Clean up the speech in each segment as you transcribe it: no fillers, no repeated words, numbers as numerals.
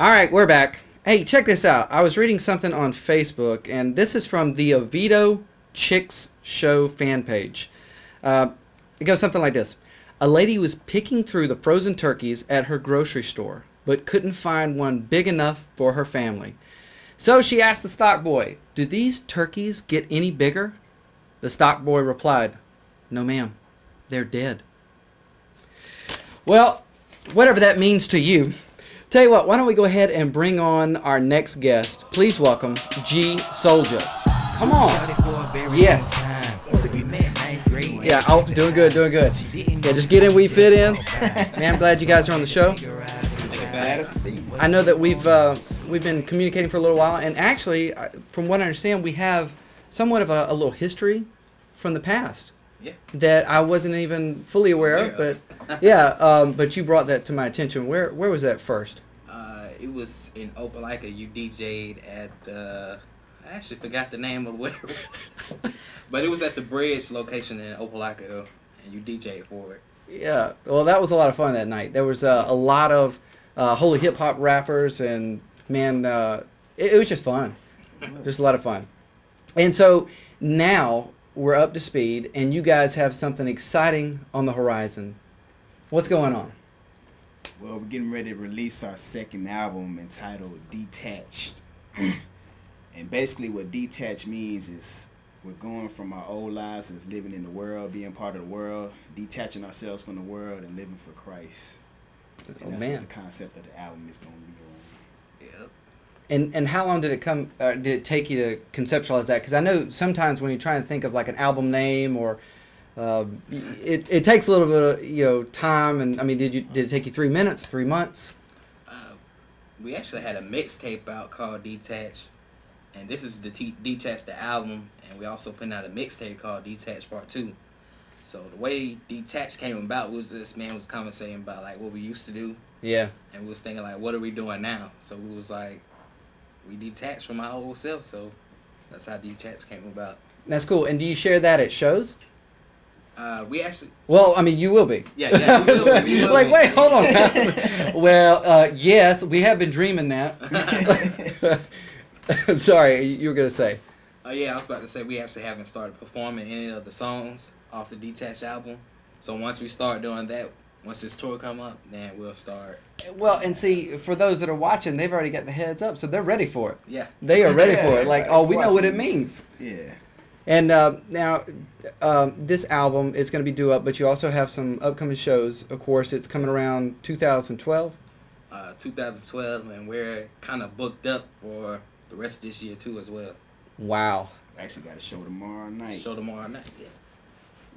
All right, we're back. Hey, check this out. I was reading something on Facebook, and this is from the Oviedo Chicks Show fan page. It goes something like this. A lady was picking through the frozen turkeys at her grocery store, but couldn't find one big enough for her family. So she asked the stock boy, "Do these turkeys get any bigger?" The stock boy replied, "No, ma'am. They're dead." Well, whatever that means to you. Tell you what, why don't we go ahead and bring on our next guest. Please welcome GSouljas. Come on. Yes. Yeah, oh, doing good, doing good. Yeah, just get in where you fit in. Man, I'm glad you guys are on the show. I know that we've been communicating for a little while, and actually, from what I understand, we have somewhat of a little history from the past. Yeah. That I wasn't even fully aware of, but yeah, but you brought that to my attention. Where was that first? It was in Opelika. You DJ'd at I actually forgot the name of where, but it was at the Bridge location in Opelika, though, and you DJ'd for it. Yeah, well, that was a lot of fun that night. There was a lot of holy hip hop rappers, and man, it was just fun, just a lot of fun. And so now we're up to speed, and you guys have something exciting on the horizon. What's going on? Well, we're getting ready to release our second album entitled Detached. And basically what detached means is we're going from our old lives as living in the world, being part of the world, detaching ourselves from the world and living for Christ. And that's what the concept of the album is going to be on. Yep. And how long did it take you to conceptualize that? Because I know sometimes when you're trying to think of like an album name or it takes a little bit of time. And I mean, did it take you 3 minutes, 3 months? We actually had a mixtape out called Detached, and this is the Detached the album, and we also put out a mixtape called Detached Part 2. So the way Detached came about was this man was conversating about like what we used to do. Yeah. And we was thinking like, what are we doing now? So we was like, we detached from our old self. So that's how Detached came about. That's cool. And do you share that at shows? We actually. Well, I mean, you will be. Yeah, we will be. Like, wait, hold on. Well, yes, we have been dreaming that. Sorry, you were gonna say. Yeah, I was about to say we actually haven't started performing any of the songs off the Detached album. So once we start doing that, once this tour come up, then we'll start. Well, and see, for those that are watching, they've already got the heads up, so they're ready for it. Yeah. They are ready for it. Like, oh, we know what it means. Yeah. And now, this album is going to be due up, but you also have some upcoming shows. Of course, it's coming around 2012. 2012, and we're kind of booked up for the rest of this year too as well. Wow. Actually got a show tomorrow night. Yeah.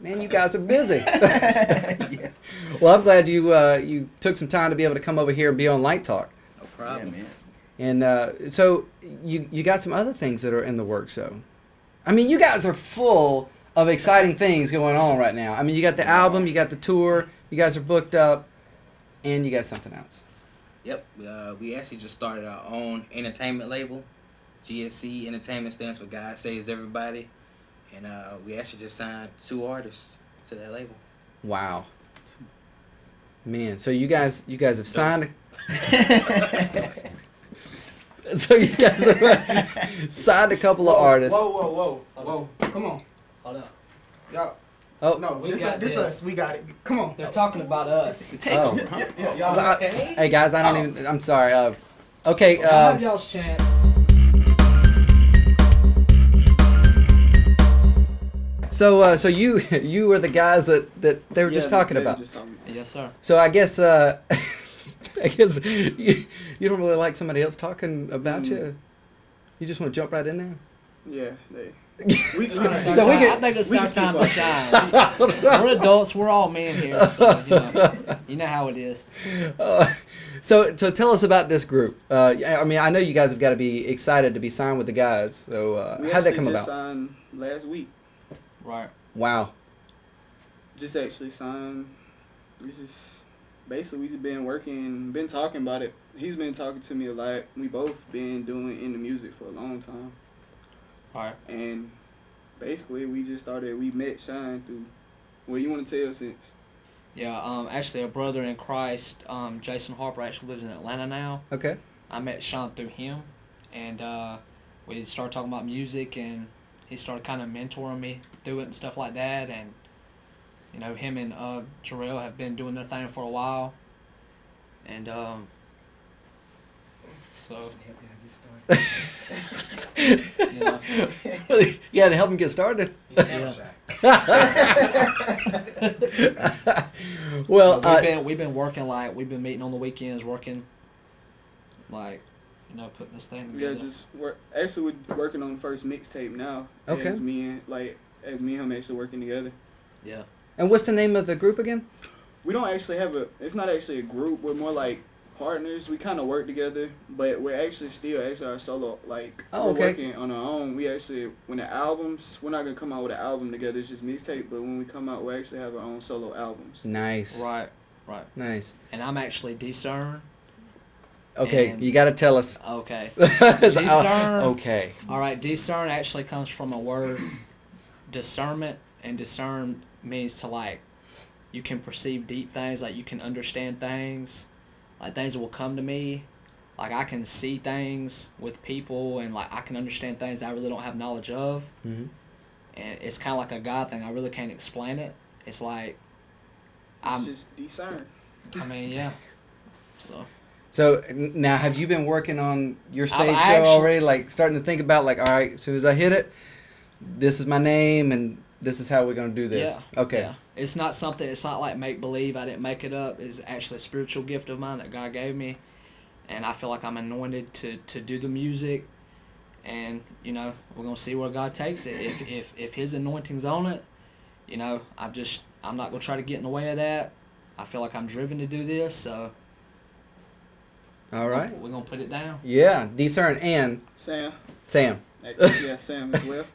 Man, you guys are busy. Yeah. Well, I'm glad you took some time to be able to come over here and be on Light Talk. No problem. Yeah, man. And so you got some other things that are in the works, though. I mean, you guys are full of exciting things going on right now. I mean, you got the album, you got the tour, you guys are booked up, and you got something else. Yep. We actually just started our own entertainment label. GSC Entertainment stands for God Saves Everybody. And we actually just signed 2 artists to that label. Wow. Man, so you guys have signed. So you guys have signed a couple of artists. Whoa. Come on. Hold up. Y'all. Oh. No, We this got this. us. We got it. Come on. They're talking about us. Take Oh. over, huh? Yeah, y'all. Hey guys, I don't even. I'm sorry. Okay. Y'all have y'all's chance. So you were the guys that they were just talking about. Yes, sir. So I guess I guess you don't really like somebody else talking about you. You just want to jump right in there. Yeah, they. So we I think it's our time to shine. We're adults. We're all men here. So, you know how it is. So tell us about this group. I mean, I know you guys have got to be excited to be signed with the guys. So how'd that come about? We signed last week. Right. Wow. Just actually signed. We just basically we just been working, been talking about it. He's been talking to me a lot. We both been doing in the music for a long time. Right. And basically we met Shine through, well, you want to tell since? Yeah, actually a brother in Christ, Jason Harper, actually lives in Atlanta now. Okay. I met Sean through him, and we started talking about music, and he started kind of mentoring me through it and stuff like that. And you know, him and Jarrell have been doing their thing for a while, and so. You know. Yeah, to help him get started. He's never shy. Well, we've been working, like, we've been meeting on the weekends, working, like, you know, putting this thing together. Yeah, just work. Actually, we're working on the first mixtape now. Okay. As me and him actually working together. Yeah. and what's the name of the group again? We don't actually have it's not actually a group. We're more like partners. We kind of work together, but we're actually still our solo. Like, Oh, we're okay. working on our own. We actually, when the albums, we're not gonna come out with an album together. It's just mixtape. But when we come out, we actually have our own solo albums. Nice. Right. Nice. And I'm actually D-Cern. Okay, And- you got to tell us. Okay. D-Cern. Okay. All right, discern actually comes from a word, discernment, and discern means to, like, you can perceive deep things, like you can understand things, like things will come to me, like I can see things with people, and like I can understand things I really don't have knowledge of, Mm-hmm. and it's kind of like a God thing. I really can't explain it. It's like, It's just D-Cern. I mean, yeah. So now, have you been working on your stage I've show actually- already? Like starting to think about, like, all right, as soon as I hit it, this is my name, and this is how we're gonna do this. Yeah. Okay. Yeah. It's not something. It's not like make believe. I didn't make it up. It's actually a spiritual gift of mine that God gave me, and I feel like I'm anointed to do the music, and you know we're gonna see where God takes it. If His anointing's on it, you know I'm not gonna try to get in the way of that. I feel like I'm driven to do this, so. All right. We're gonna put it down. Yeah, D-Cern and Sam. Sam. Actually, yeah, Sam as well.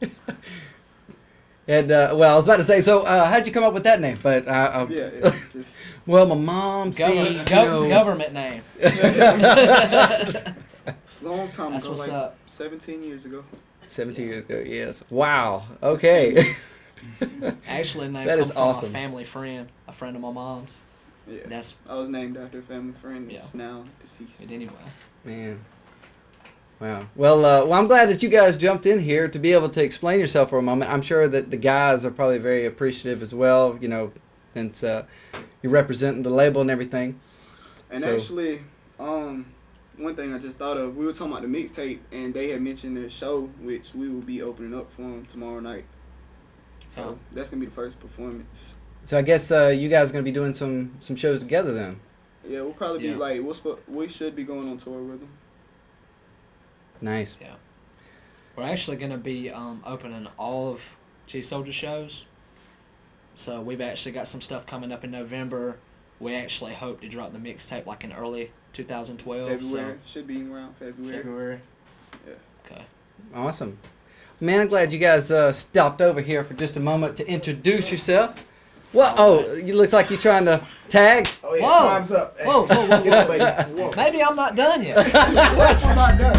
And well, I was about to say, so how'd you come up with that name? But Yeah, just well, my mom said, Government name. it's a long time That's ago, what's like up. 17 years ago. 17 years ago. Yes. Wow. Okay. Actually, name That comes is from awesome. a family friend, a friend of my mom's. Yeah. That's I was named after a family friend that's now deceased. it anyway. Man. Wow. Well, I'm glad that you guys jumped in here to be able to explain yourself for a moment. I'm sure that the guys are probably very appreciative as well, you know, since you're representing the label and everything. And So- actually, one thing I just thought of, we were talking about the mixtape, and they had mentioned their show, which we will be opening up for them tomorrow night. So Oh. that's gonna be the first performance. So I guess you guys are going to be doing some shows together then. Yeah, we'll probably Yeah. be like we should be going on tour with them. Nice. We're actually gonna be opening all of GSouljas shows. So we've actually got some stuff coming up in November. We actually hope to drop the mixtape like in early 2012. February should be around So February. February. Yeah. Okay. Awesome. Man, I'm glad you guys stopped over here for just a moment to introduce yourself. Well, oh, you looks like you're trying to tag. Oh yeah, Whoa. time's up. Hey, Whoa, whoa, whoa, get up, whoa. buddy. Whoa. Maybe I'm not done yet. What? I'm not done.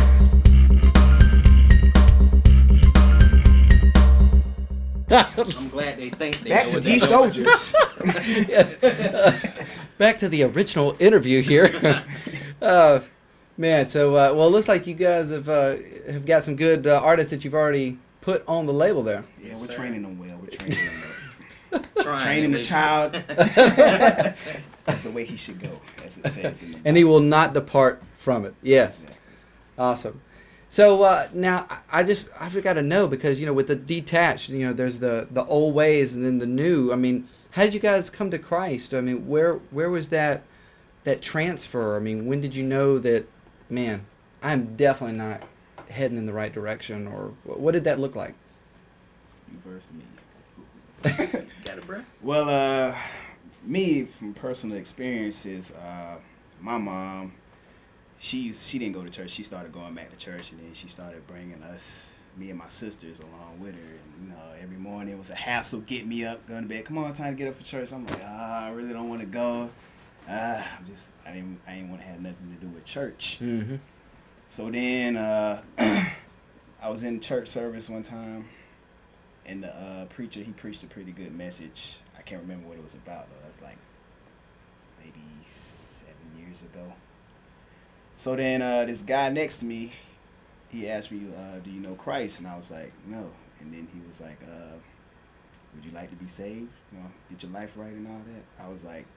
I'm glad they think they Back know to what they're doing. GSouljas. Back to the original interview here. Man, so well, it looks like you guys have got some good artists that you've already put on the label there. Yeah, Yes, we're sir. training them well. We're training them well. Trying Training at the least. child. That's the way he should go. As it says in the And he will not depart from it. Yes. Bible. Awesome. So now I got to know, because you know with the detached, you know there's the old ways and then the new. I mean, how did you guys come to Christ? I mean, where was that transfer? I mean, when did you know that, man, I'm definitely not heading in the right direction, or what did that look like? You versus me. Got it, bro? Well, me from personal experiences, my mom, she didn't go to church. She started going back to church, and then she started bringing us, me and my sisters, along with her. And, you know, every morning it was a hassle. Get me up, going to bed. Come on, time to get up for church. I'm like, I really don't want to go. I didn't want to have nothing to do with church. Mm-hmm. So then I was in church service one time, and the preacher, he preached a pretty good message. I can't remember what it was about, though. That's like maybe 7 years ago. So then this guy next to me, he asked me, do you know Christ? And I was like, no. And then he was like, would you like to be saved? You know, get your life right and all that? I was like,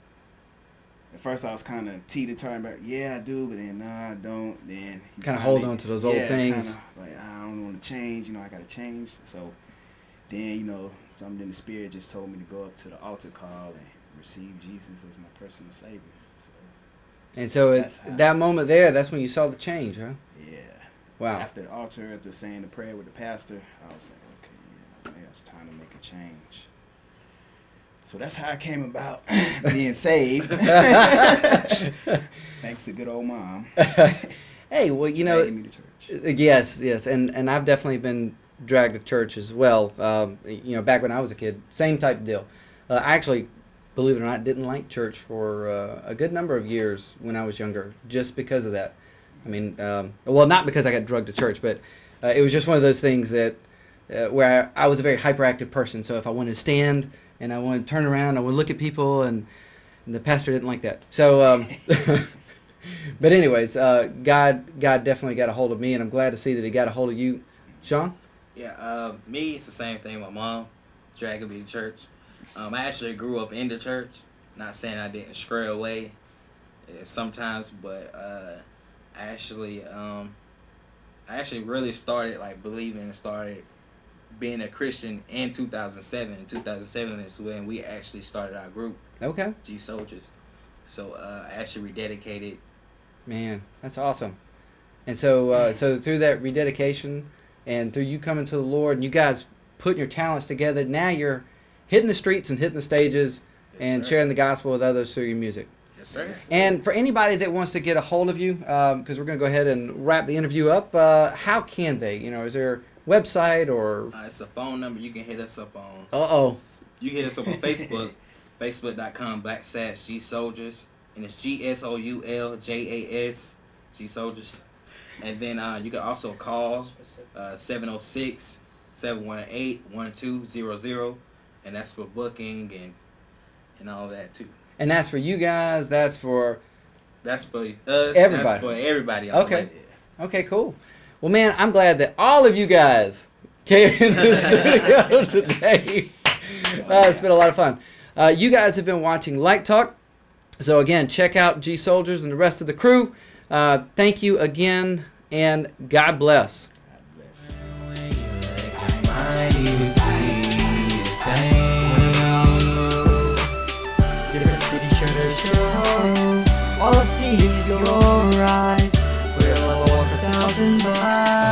at first I was kind of teeter-tottering about, yeah, I do, but then, nah, I don't. Then he Kind of hold on to those old things. Kinda, like, I don't want to change. You know, I got to change. So then, you know, something in the spirit just told me to go up to the altar call and receive Jesus as my personal Savior. So, and so at that moment there, that's when you saw the change, huh? yeah. Wow. After the altar, after saying the prayer with the pastor, I was like, okay, yeah, maybe it's time to make a change. So that's how I came about being saved. Thanks to good old mom. Hey, well, you know, dragging me to church. yes, and I've definitely been dragged to church as well. You know, back when I was a kid, same type of deal. I actually, believe it or not, didn't like church for a good number of years when I was younger, just because of that. I mean, well, not because I got drugged to church, but it was just one of those things that where I was a very hyperactive person. So if I wanted to stand and I wanted to turn around, I would look at people, and the pastor didn't like that. So, but anyways, God definitely got a hold of me, and I'm glad to see that He got a hold of you, Sean. Yeah, me, it's the same thing. My mom dragging me to church. I actually grew up in the church. Not saying I didn't stray away sometimes, but I actually really started like believing and started being a Christian in 2007. In 2007 is when we actually started our group. Okay. GSouljas. So I actually rededicated. Man, that's awesome. And so, so through that rededication and through you coming to the Lord and you guys putting your talents together, now you're hitting the streets and hitting the stages and sharing the gospel with others through your music. Yes, sir. And for anybody that wants to get a hold of you, because we're going to go ahead and wrap the interview up, how can they? You know, is there a website or? It's a phone number. You can hit us up on. You can hit us up on Facebook, facebook.com/GSouljas, and it's GSouljas, GSouljas. And then you can also call 706-718-1200, and that's for booking and all that too. And that's for you guys. That's for us. Everybody. That's for everybody. Okay. Okay, cool. Well, man, I'm glad that all of you guys came in the studio today. It's been a lot of fun. You guys have been watching Like Talk. So, again, check out GSouljas and the rest of the crew. Thank you again, and God bless. All I see is your eyes. We'll walk 1,000 miles.